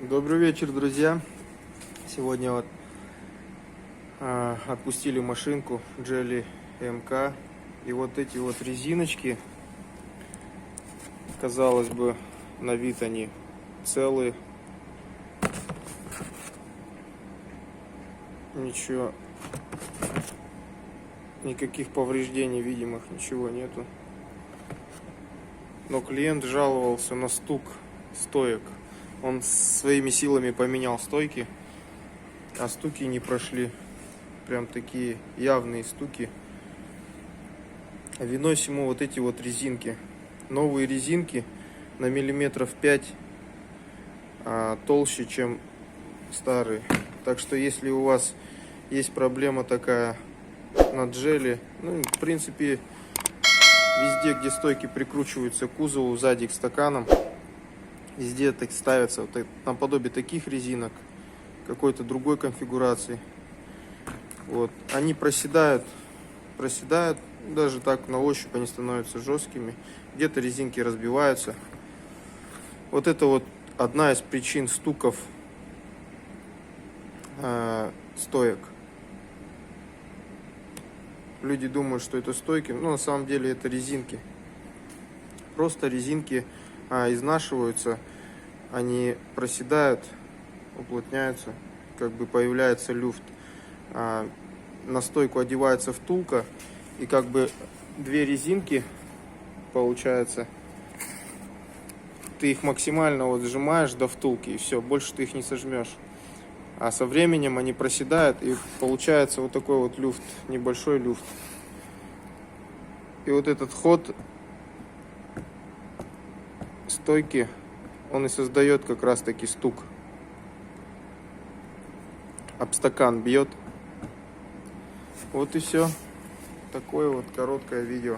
Добрый вечер, друзья. Сегодня вот отпустили машинку Jelly MK. И вот эти вот резиночки, казалось бы, на вид они целые. Ничего, никаких повреждений видимых, ничего нету. Но клиент жаловался на стук стоек. Он своими силами поменял стойки, а стуки не прошли. Прям такие явные стуки. Виной всему вот эти вот резинки. Новые резинки на миллиметров 5 толще, чем старые. Так что если у вас есть проблема такая на Jelly, ну, в принципе, везде, где стойки прикручиваются к кузову, сзади к стаканам, везде так ставятся вот наподобие таких резинок, какой-то другой конфигурации. Вот. Они проседают, даже так на ощупь они становятся жесткими. Где-то резинки разбиваются. Вот это вот одна из причин стуков стоек. Люди думают, что это стойки, но на самом деле это резинки. Просто резинки изнашиваются, они проседают, уплотняются, как бы появляется люфт. На стойку одевается втулка, и как бы две резинки получается. Ты их максимально вот сжимаешь до втулки, и все, больше ты их не сожмешь. А со временем они проседают, и получается вот такой вот люфт, небольшой люфт. И вот этот ход стойки, он и создает как раз таки стук. Об стакан бьет. Вот и все. Такое вот короткое видео.